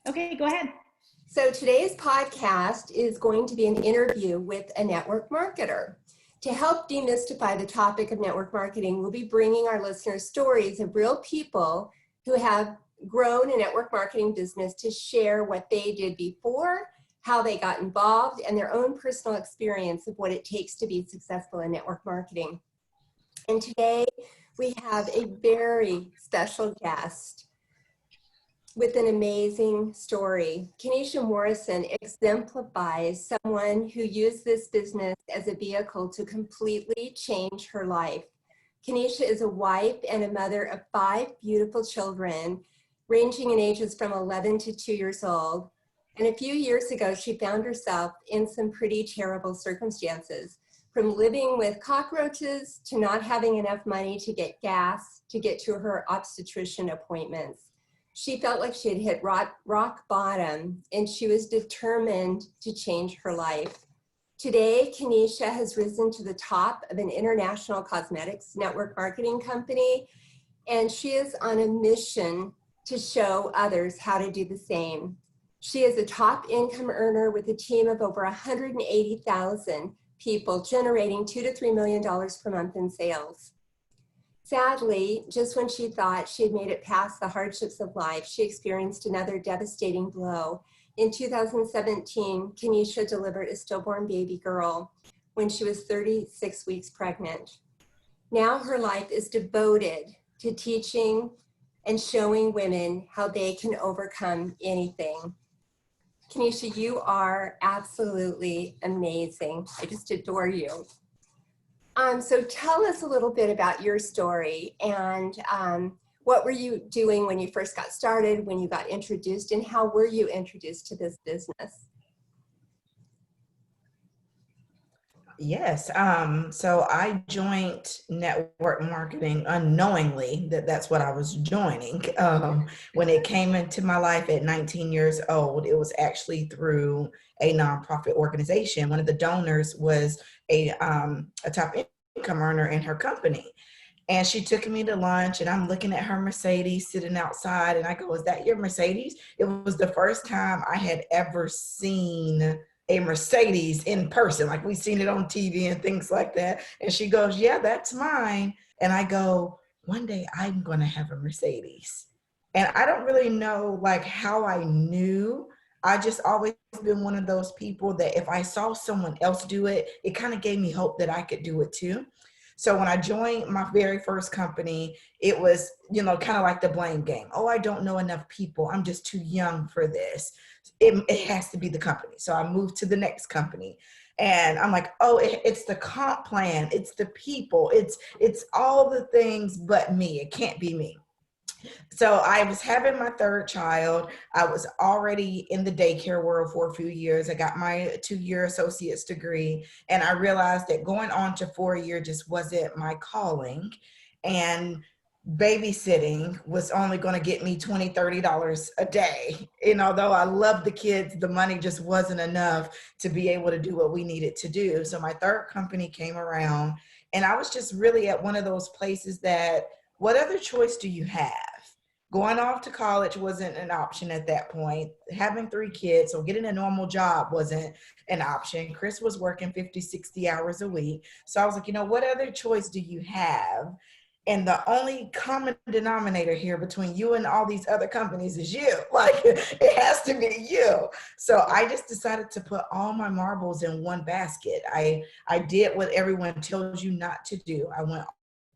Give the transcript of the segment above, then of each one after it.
Okay, go ahead. So today's podcast is going to be an interview with a network marketer. To help demystify the topic of network marketing, we'll be bringing our listeners stories of real people who have grown a network marketing business to share what they did before, how they got involved, and their own personal experience of what it takes to be successful in network marketing. And today we have a very special guest with an amazing story. Kanesha Morrison exemplifies someone who used this business as a vehicle to completely change her life. Kanesha is a wife and a mother of 5 beautiful children, ranging in ages from 11 to 2 years old. And a few years ago, she found herself in some pretty terrible circumstances, from living with cockroaches to not having enough money to get gas to get to her obstetrician appointments. She felt like she had hit rock bottom, and she was determined to change her life. Today, Kanesha has risen to the top of an international cosmetics network marketing company, and she is on a mission to show others how to do the same. She is a top income earner with a team of over 180,000 people, generating $2 to $3 million per month in sales. Sadly, just when she thought she had made it past the hardships of life, she experienced another devastating blow. In 2017, Kanesha delivered a stillborn baby girl when she was 36 weeks pregnant. Now her life is devoted to teaching and showing women how they can overcome anything. Kanesha, you are absolutely amazing. I just adore you. So tell us a little bit about your story and what were you doing when you first got started, when you got introduced, and how were you introduced to this business? Yes. So I joined network marketing unknowingly that's what I was joining. When it came into my life at 19 years old, it was actually through a nonprofit organization. One of the donors was a top income earner in her company. And she took me to lunch, and I'm looking at her Mercedes sitting outside, and I go, "Is that your Mercedes?" It was the first time I had ever seen a Mercedes in person. Like, we've seen it on TV and things like that. And she goes, "Yeah, that's mine." And I go, "One day I'm going to have a Mercedes." And I don't really know like how I knew. I just always been one of those people that if I saw someone else do it, it kind of gave me hope that I could do it too. So when I joined my very first company, it was, kind of like the blame game. "Oh, I don't know enough people. I'm just too young for this. It has to be the company." So I moved to the next company, and I'm like, "Oh, it's the comp plan. It's the people. It's all the things but me. It can't be me." So I was having my third child. I was already in the daycare world for a few years. I got my 2-year associate's degree, and I realized that going on to 4-year just wasn't my calling. And babysitting was only going to get me $20-$30 a day. And although I loved the kids, the money just wasn't enough to be able to do what we needed to do. So my third company came around, and I was just really at one of those places that, what other choice do you have? Going off to college wasn't an option at that point. Having 3 kids, or getting a normal job wasn't an option. Chris was working 50, 60 hours a week. So I was like, what other choice do you have? And the only common denominator here between you and all these other companies is you. Like, it has to be you. So I just decided to put all my marbles in one basket. I did what everyone tells you not to do. I went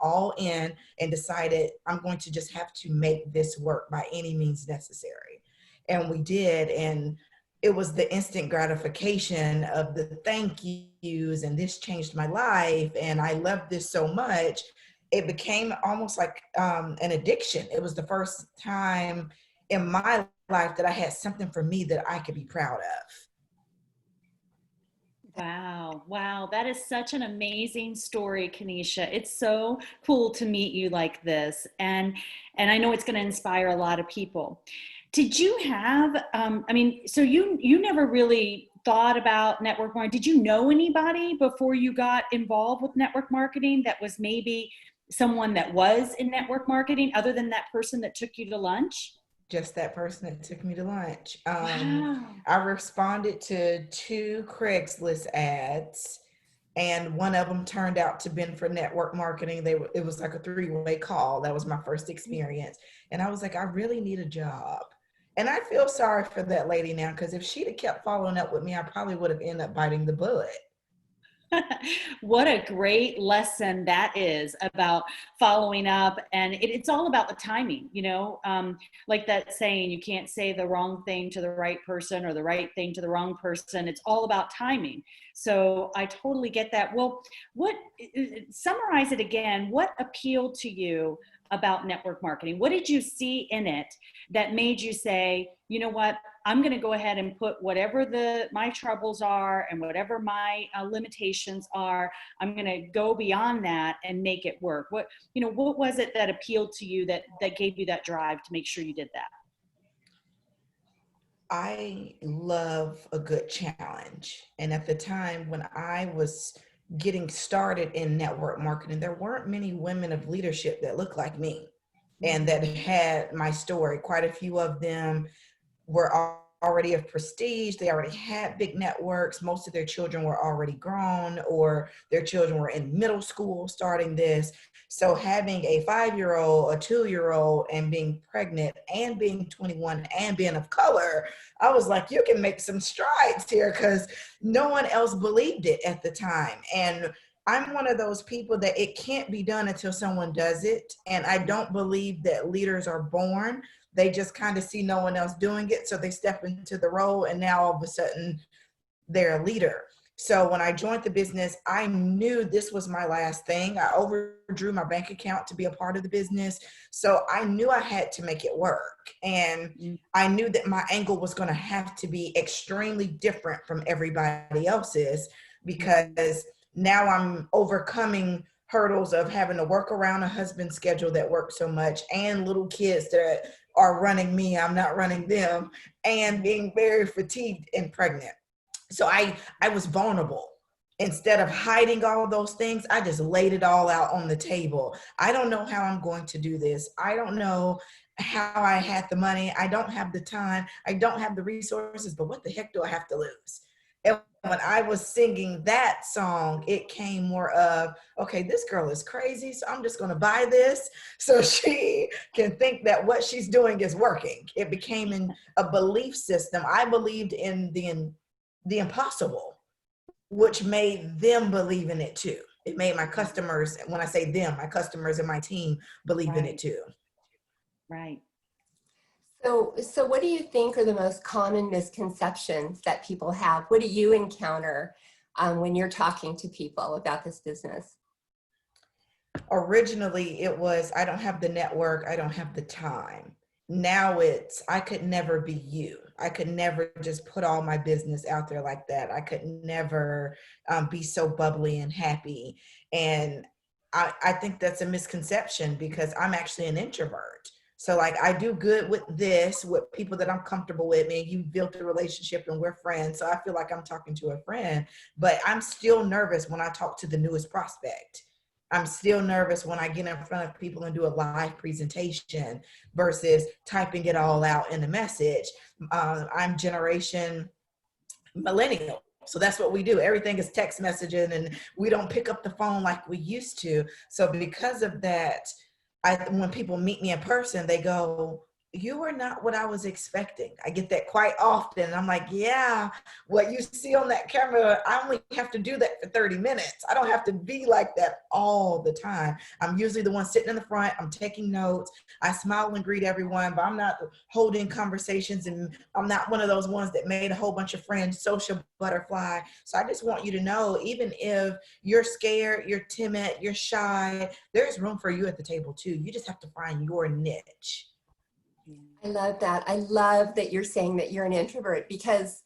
all in and decided I'm going to just have to make this work by any means necessary. And we did. And it was the instant gratification of the thank yous, and this changed my life, and I loved this so much. It became almost like an addiction. It was the first time in my life that I had something for me that I could be proud of. Wow. That is such an amazing story, Kanesha. It's so cool to meet you like this. And I know it's going to inspire a lot of people. Did you have, so you never really thought about network marketing. Did you know anybody before you got involved with network marketing that was maybe someone that was in network marketing other than that person that took you to lunch? just that person that took me to lunch. Wow. I responded to 2 Craigslist ads, and one of them turned out to been for network marketing. It was like a 3-way call. That was my first experience. And I was like, I really need a job. And I feel sorry for that lady now, because if she'd have kept following up with me, I probably would have ended up biting the bullet. What a great lesson that is about following up. And it's all about the timing, like that saying, you can't say the wrong thing to the right person or the right thing to the wrong person. It's all about timing. So I totally get that. Well, summarize it again. What appealed to you about network marketing? What did you see in it that made you say, you know what, I'm going to go ahead and put whatever my troubles are and whatever my limitations are, I'm going to go beyond that and make it work. What was it that appealed to you that gave you that drive to make sure you did that? I love a good challenge. And at the time when I was getting started in network marketing, there weren't many women of leadership that looked like me and that had my story. Quite a few of them were already of prestige. They already had big networks. Most of their children were already grown, or their children were in middle school starting this. So having a 5-year-old, a 2-year-old, and being pregnant and being 21 and being of color, I was like, you can make some strides here, because no one else believed it at the time. And I'm one of those people that it can't be done until someone does it. And I don't believe that leaders are born. They just kind of see no one else doing it, so they step into the role, and now all of a sudden they're a leader. So when I joined the business, I knew this was my last thing. I overdrew my bank account to be a part of the business. So I knew I had to make it work. And I knew that my angle was going to have to be extremely different from everybody else's, because now I'm overcoming hurdles of having to work around a husband's schedule that works so much, and little kids that are running me, I'm not running them, and being very fatigued and pregnant. So I was vulnerable. Instead of hiding all of those things, I just laid it all out on the table. I don't know how I'm going to do this. I don't know how I had the money. I don't have the time. I don't have the resources, but what the heck do I have to lose? And when I was singing that song, it came more of, okay, this girl is crazy, so I'm just going to buy this so she can think that what she's doing is working. It became a belief system. I believed in the impossible, which made them believe in it too. It made my customers, when I say them, my customers and my team believe in it too. Right. So what do you think are the most common misconceptions that people have? What do you encounter when you're talking to people about this business? Originally, it was, I don't have the network, I don't have the time. Now it's, I could never be you. I could never just put all my business out there like that. I could never be so bubbly and happy. And I think that's a misconception, because I'm actually an introvert. So like, I do good with people that I'm comfortable with, and you built a relationship and we're friends. So I feel like I'm talking to a friend, but I'm still nervous when I talk to the newest prospect. I'm still nervous when I get in front of people and do a live presentation versus typing it all out in a message. I'm generation millennial. So that's what we do. Everything is text messaging, and we don't pick up the phone like we used to. So because of that, when people meet me in person, they go, you are not what I was expecting. I get that quite often. I'm like, yeah, what you see on that camera, I only have to do that for 30 minutes. I don't have to be like that all the time. I'm usually the one sitting in the front. I'm taking notes. I smile and greet everyone, but I'm not holding conversations, and I'm not one of those ones that made a whole bunch of friends, social butterfly. So I just want you to know, even if you're scared, you're timid, you're shy, there's room for you at the table too. You just have to find your niche. I love that. I love that you're saying that you're an introvert, because,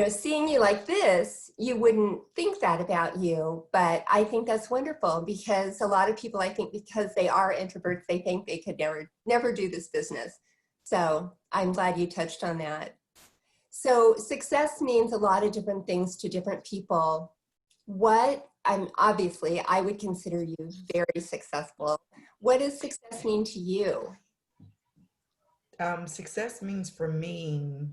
seeing you like this, you wouldn't think that about you. But I think that's wonderful, because a lot of people, I think, because they are introverts, they think they could never do this business. So I'm glad you touched on that. So success means a lot of different things to different people. Obviously, I would consider you very successful. What does success mean to you? Success means for me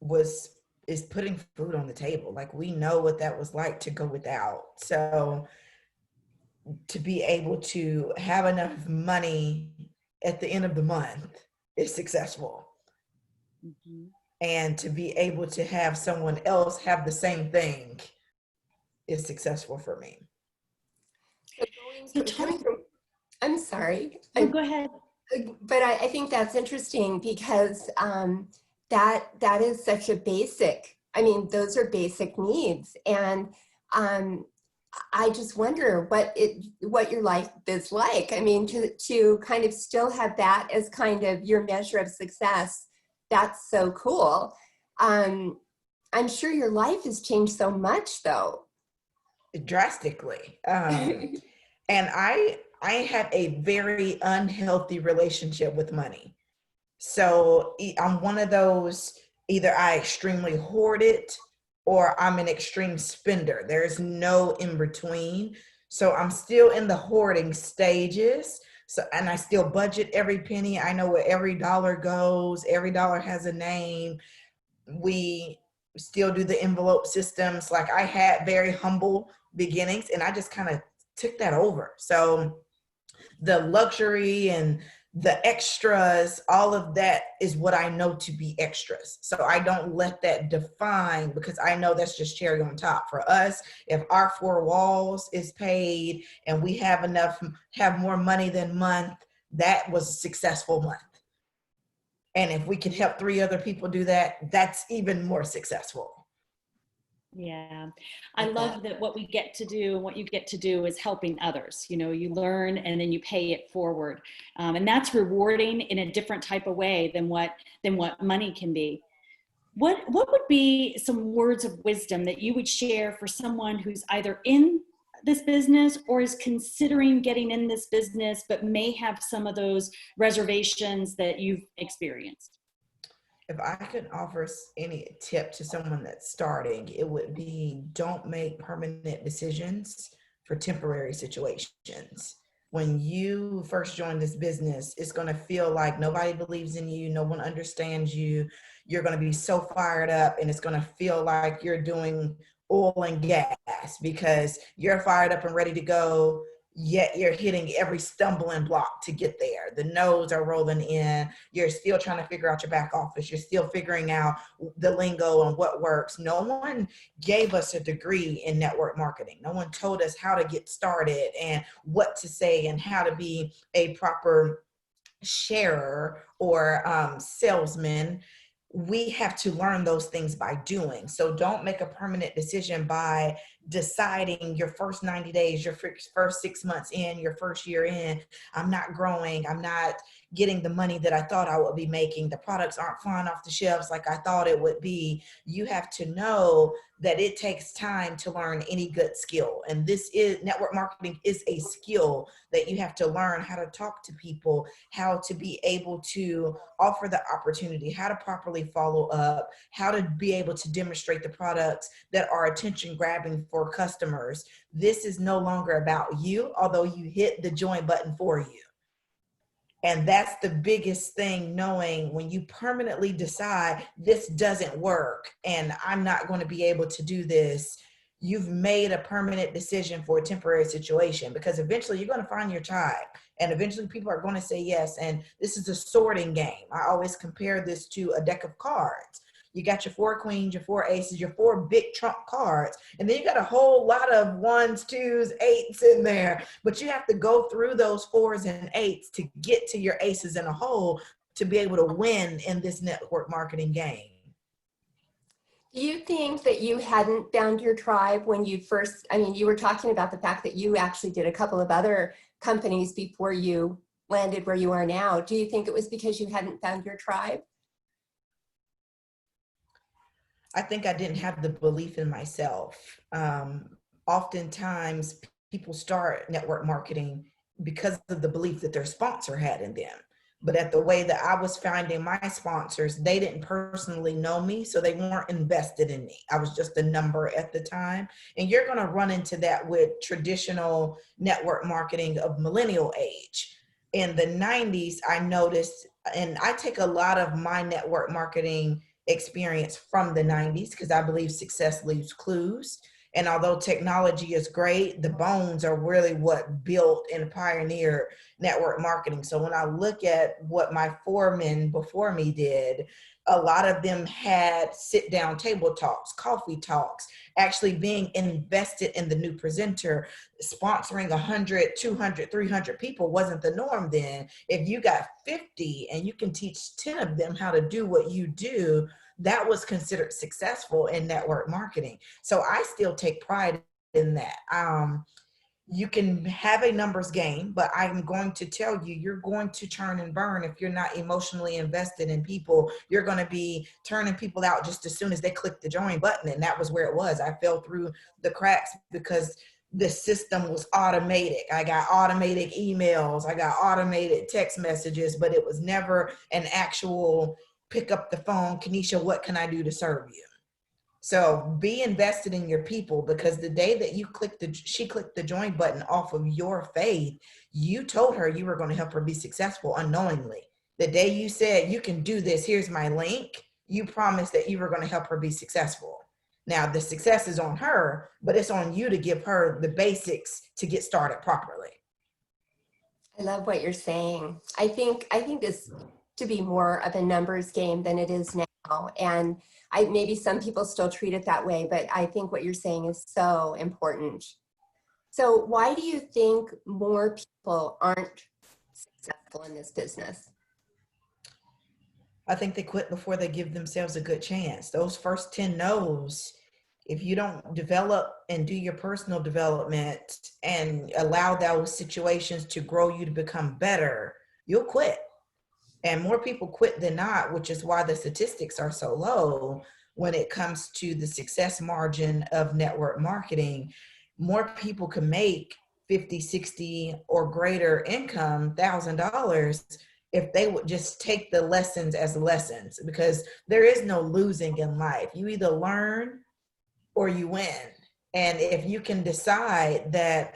was is putting food on the table. Like we know what that was like to go without. So to be able to have enough money at the end of the month is successful. Mm-hmm. And to be able to have someone else have the same thing is successful for me. So I'm sorry. Oh, go ahead. But I think that's interesting because that is such a basic, I mean, those are basic needs. And I just wonder what your life is like. I mean, to kind of still have that as kind of your measure of success, that's so cool. I'm sure your life has changed so much though. Drastically. And I have a very unhealthy relationship with money. So I'm one of those, either I extremely hoard it or I'm an extreme spender. There's no in between. So I'm still in the hoarding stages. So, and I still budget every penny. I know where every dollar goes. Every dollar has a name. We still do the envelope systems. Like I had very humble beginnings and I just kind of took that over. So the luxury and the extras, all of that is what I know to be extras. So I don't let that define, because I know that's just cherry on top. For us, if our four walls is paid and we have enough, have more money than month, that was a successful month. And if we can help 3 other people do that, that's even more successful. Yeah, I love that what we get to do and what you get to do is helping others. You know, you learn and then you pay it forward, and that's rewarding in a different type of way than what money can be. What would be some words of wisdom that you would share for someone who's either in this business or is considering getting in this business but may have some of those reservations that you've experienced? If I could offer any tip to someone that's starting, it would be don't make permanent decisions for temporary situations. When you first join this business, it's going to feel like nobody believes in you, no one understands you. You're going to be so fired up, and it's going to feel like you're doing oil and gas because you're fired up and ready to go, yet you're hitting every stumbling block to get there. The no's are rolling in. You're still trying to figure out your back office. You're still figuring out the lingo and what works. No one gave us a degree in network marketing. No one told us how to get started and what to say and how to be a proper sharer or salesman. We have to learn those things by doing. So don't make a permanent decision by deciding your first 90 days, your first 6 months in, your first year in, I'm not growing, I'm not getting the money that I thought I would be making, the products aren't flying off the shelves like I thought it would be. You have to know that it takes time to learn any good skill. And this is, network marketing is a skill that you have to learn how to talk to people, how to be able to offer the opportunity, how to properly follow up, how to be able to demonstrate the products that are attention grabbing for customers. This is no longer about you, although you hit the join button for you. And that's the biggest thing, knowing when you permanently decide this doesn't work and I'm not going to be able to do this, you've made a permanent decision for a temporary situation, because eventually you're going to find your tribe and eventually people are going to say yes. And this is a sorting game. I always compare this to a deck of cards. You got your 4 queens, your 4 aces, your 4 big trump cards, and then you got a whole lot of 1s, 2s, 8s in there. But you have to go through those 4s and 8s to get to your aces in a hole to be able to win in this network marketing game. Do you think that you hadn't found your tribe when you first, I mean, you were talking about the fact that you actually did a couple of other companies before you landed where you are now. Do you think it was because you hadn't found your tribe? I think I didn't have the belief in myself. Oftentimes people start network marketing because of the belief that their sponsor had in them. But at the way that I was finding my sponsors, they didn't personally know me, so they weren't invested in me. I was just a number at the time. And you're going to run into that with traditional network marketing of millennial age. in the 90s, I noticed, and I take a lot of my network marketing experience from the 90s because I believe success leaves clues. And although technology is great, the bones are really what built and pioneered network marketing. So when I look at what my foremen before me did, a lot of them had sit down table talks, coffee talks, actually being invested in the new presenter. Sponsoring 100, 200, 300 people wasn't the norm then. If you got 50 and you can teach 10 of them how to do what you do, that was considered successful in network marketing. So I still take pride in that. You can have a numbers game, but I'm going to tell you, you're going to turn and burn if you're not emotionally invested in people. You're going to be turning people out just as soon as they click the join button. And that was where it was. I fell through the cracks because the system was automated. I got automated emails, I got automated text messages, but it was never an actual pick up the phone, Kanesha, what can I do to serve you? So be invested in your people, because the day that she clicked the join button off of your faith, you told her you were going to help her be successful unknowingly. The day you said, you can do this, here's my link, you promised that you were going to help her be successful. Now the success is on her, but it's on you to give her the basics to get started properly. I love what you're saying. I think this to be more of a numbers game than it is now. And maybe some people still treat it that way, but I think what you're saying is so important. So why do you think more people aren't successful in this business? I think they quit before they give themselves a good chance. Those first 10 no's, if you don't develop and do your personal development and allow those situations to grow you to become better, you'll quit. And more people quit than not, which is why the statistics are so low when it comes to the success margin of network marketing. More people can make 50, 60 or greater income, $1,000, if they would just take the lessons as lessons, because there is no losing in life. You either learn or you win. And if you can decide that,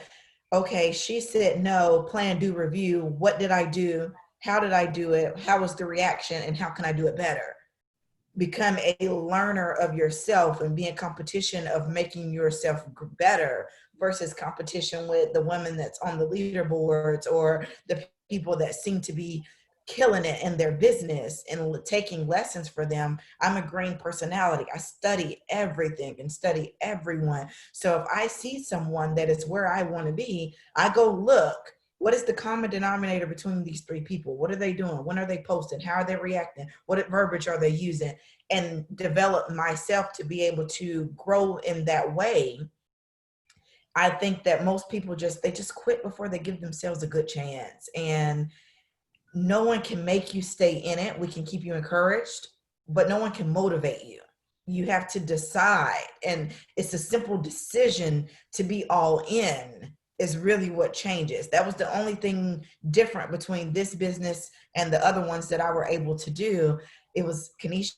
okay, she said no, plan, do, review, what did I do? How did I do it? How was the reaction? And how can I do it better? Become a learner of yourself and be in competition of making yourself better versus competition with the women that's on the leaderboards or the people that seem to be killing it in their business and taking lessons for them. I'm a green personality. I study everything and study everyone. So if I see someone that is where I want to be, I go look. What is the common denominator between these three people? What are they doing? When are they posting? How are they reacting? What verbiage are they using? And develop myself to be able to grow in that way. I think that most people just quit before they give themselves a good chance. And no one can make you stay in it. We can keep you encouraged, but no one can motivate you. You have to decide. And it's a simple decision to be all in is really what changes. That was the only thing different between this business and the other ones that I were able to do. It was, Kanesha,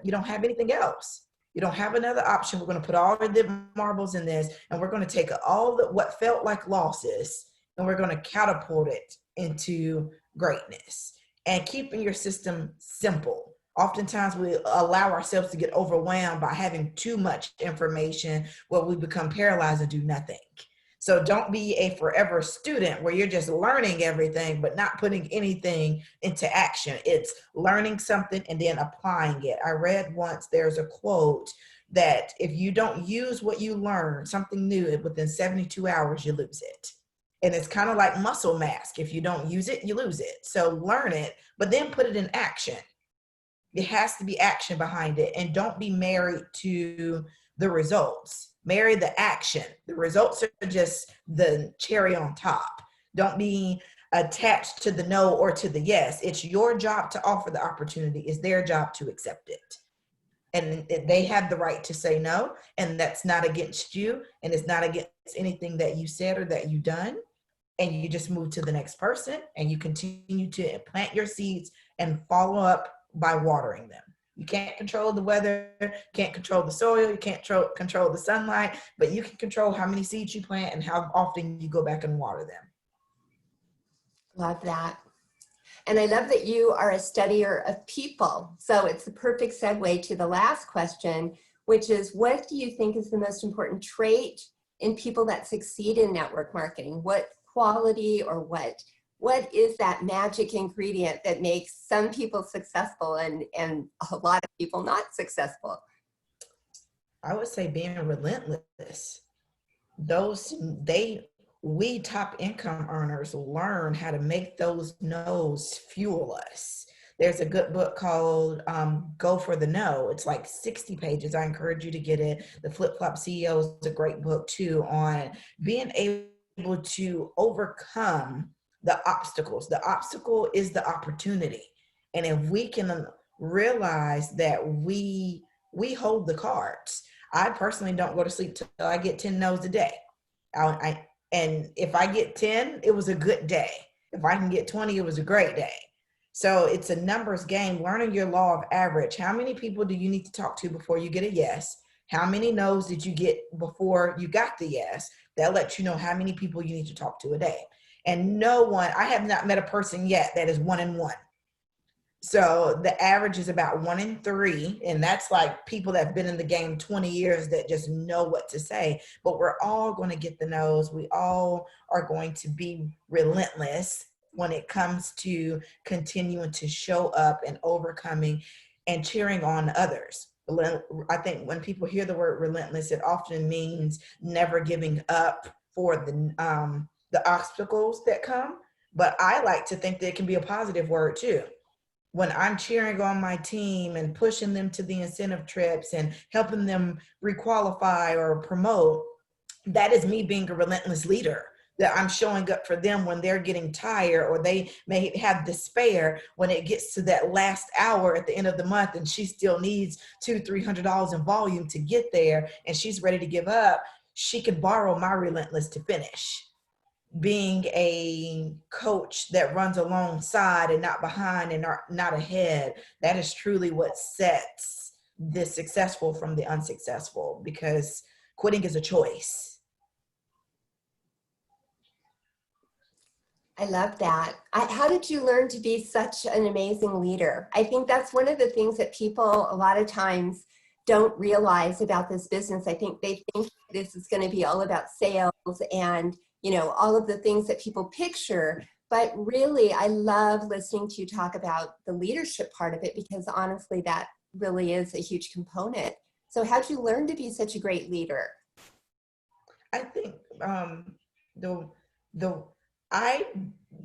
you don't have anything else. You don't have another option. We're going to put all of the marbles in this, and we're going to take all what felt like losses, and we're going to catapult it into greatness. And keeping your system simple. Oftentimes we allow ourselves to get overwhelmed by having too much information where we become paralyzed and do nothing. So don't be a forever student where you're just learning everything but not putting anything into action. It's learning something and then applying it. I read once, there's a quote that if you don't use what you learn, something new, within 72 hours, you lose it. And it's kind of like muscle mass. If you don't use it, you lose it. So learn it, but then put it in action. It has to be action behind it. And don't be married to the results. Marry the action. The results are just the cherry on top. Don't be attached to the no or to the yes. It's your job to offer the opportunity. It's their job to accept it. And they have the right to say no. And that's not against you. And it's not against anything that you said or that you done. And you just move to the next person and you continue to plant your seeds and follow up by watering them. You can't control the weather, can't control the soil, you can't control the sunlight, but you can control how many seeds you plant and how often you go back and water them. Love that. And I love that you are a studier of people. So it's the perfect segue to the last question, which is, what do you think is the most important trait in people that succeed in network marketing? What quality or what is that magic ingredient that makes some people successful and a lot of people not successful? I would say being relentless. We top income earners learn how to make those no's fuel us. There's a good book called Go for the No. It's like 60 pages. I encourage you to get it. The Flip Flop CEO is a great book too, on being able to overcome the obstacles. The obstacle is the opportunity. And if we can realize that we hold the cards. I personally don't go to sleep till I get 10 no's a day. And if I get 10, it was a good day. If I can get 20, it was a great day. So it's a numbers game, learning your law of average. How many people do you need to talk to before you get a yes? How many no's did you get before you got the yes? That lets you know how many people you need to talk to a day. And I have not met a person yet that is 1 in 1. So the average is about 1 in 3. And that's like people that have been in the game 20 years that just know what to say. But we're all going to get the no's. We all are going to be relentless when it comes to continuing to show up and overcoming and cheering on others. I think when people hear the word relentless, it often means never giving up for the obstacles that come. But I like to think that it can be a positive word too. When I'm cheering on my team and pushing them to the incentive trips and helping them requalify or promote, that is me being a relentless leader, that I'm showing up for them when they're getting tired or they may have despair when it gets to that last hour at the end of the month and she still needs $200-300 in volume to get there and she's ready to give up. She could borrow my relentless to finish. Being a coach that runs alongside and not behind and not ahead, that is truly what sets the successful from the unsuccessful, because quitting is a choice. I love that. How did you learn to be such an amazing leader? I think that's one of the things that people a lot of times don't realize about this business. I think they think this is going to be all about sales and all of the things that people picture, but really I love listening to you talk about the leadership part of it, because honestly, that really is a huge component. So how'd you learn to be such a great leader? I think I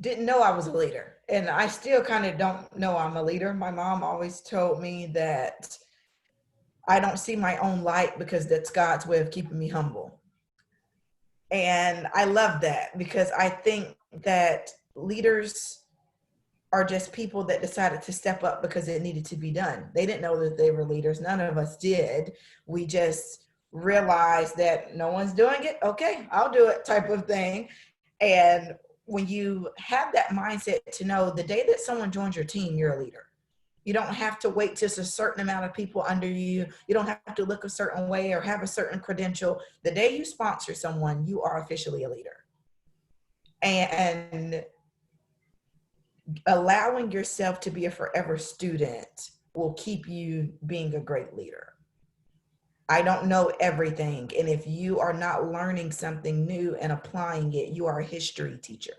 didn't know I was a leader, and I still kind of don't know I'm a leader. My mom always told me that I don't see my own light because that's God's way of keeping me humble. And I love that, because I think that leaders are just people that decided to step up because it needed to be done. They didn't know that they were leaders. None of us did. We just realized that no one's doing it. Okay, I'll do it type of thing. And when you have that mindset to know the day that someone joins your team, you're a leader. You don't have to wait just a certain amount of people under you. You don't have to look a certain way or have a certain credential. The day you sponsor someone, you are officially a leader. And allowing yourself to be a forever student will keep you being a great leader. I don't know everything. And if you are not learning something new and applying it, you are a history teacher.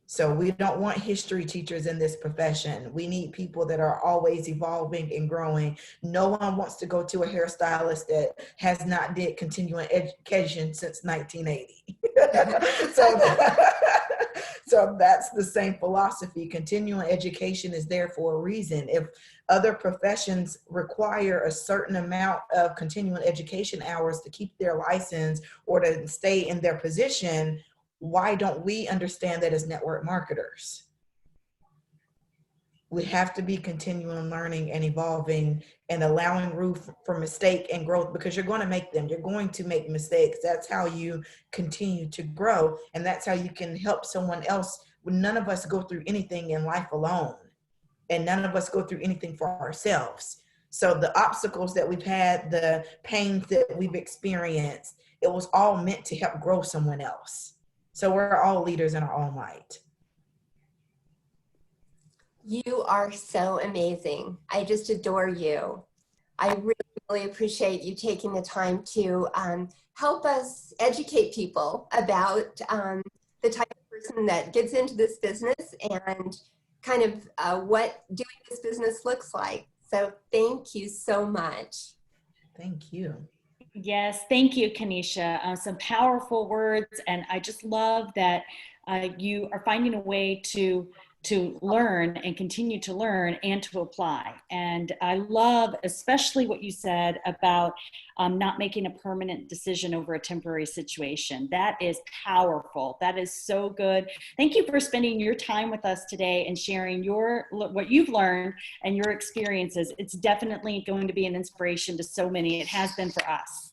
So we don't want history teachers in this profession. We need people that are always evolving and growing. No one wants to go to a hairstylist that has not did continuing education since 1980. So that's the same philosophy. Continuing education is there for a reason. If other professions require a certain amount of continuing education hours to keep their license or to stay in their position, why don't we understand that as network marketers? We have to be continuing learning and evolving and allowing room for mistake and growth, because you're going to make them. You're going to make mistakes. That's how you continue to grow. And that's how you can help someone else. None of us go through anything in life alone, and none of us go through anything for ourselves. So the obstacles that we've had, the pains that we've experienced, it was all meant to help grow someone else. So we're all leaders in our own right. You are so amazing. I just adore you. I really, really appreciate you taking the time to help us educate people about the type of person that gets into this business and kind of what doing this business looks like. So thank you so much. Thank you. Yes, thank you, Kanesha. Some powerful words, and I just love that you are finding a way to learn and continue to learn and to apply. And I love especially what you said about not making a permanent decision over a temporary situation. That is powerful. That is so good. Thank you for spending your time with us today and sharing what you've learned and your experiences. It's definitely going to be an inspiration to so many. It has been for us.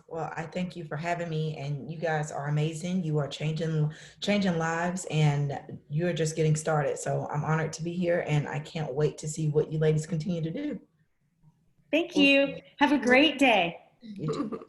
Well, I thank you for having me, and you guys are amazing. You are changing lives, and you're just getting started. So I'm honored to be here, and I can't wait to see what you ladies continue to do. Thank you. Have a great day. You too.